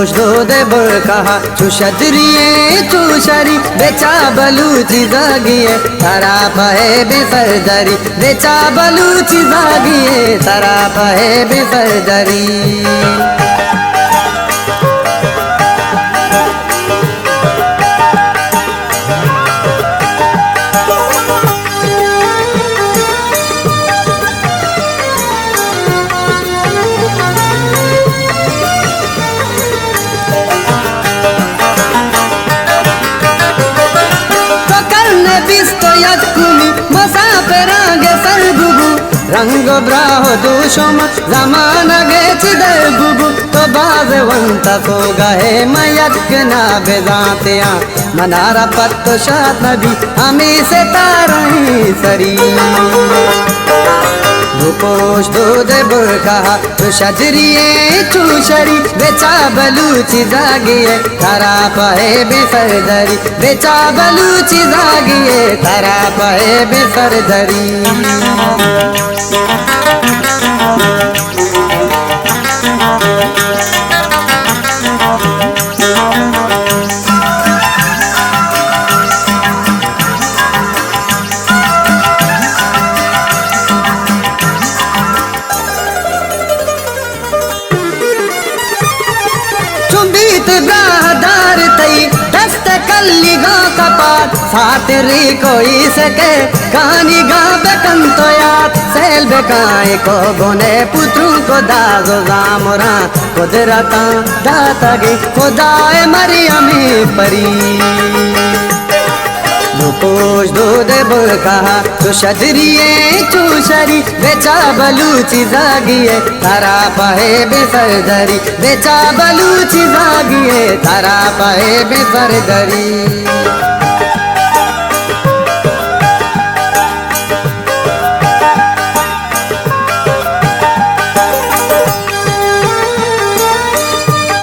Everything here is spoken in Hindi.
दे कहा चुशद्रिये चुशरी बेचा बलूची जागिए तारा पहे बेसरदरी बेचा बलूची जागिए तारा पहे बेसरदरी। रंग ब्राहो दूषम जमाना गेची दर बुबु तो बाजवंत सो गहे मयक ना बेजातिया मनारा पत्तो शात नबी हमें से तारही सरी। भूपोश दूध बुरखा चुशद्रिये चुशरी बेचा बलूची जागिए तारा पहे बेसरदरी बेचा बलूची जागिए तारा पहे बेसरदरी। ब्राहदार तई दस्त कल्ली गा कपात सातरी कोई सके कहानी गा बेकन तो याद सेल बेकाए को गोने पुत्रों को दाजो जामुरा कुदरता दातगे खुदाए मरियमी परी। भूपोश दूध बुरखा चुशद्रिये चुशरी बेचा बलूची जागिए तारा पहे बेसरदरी बेचा बलूची जागिए तारा पहे बेसरदरी।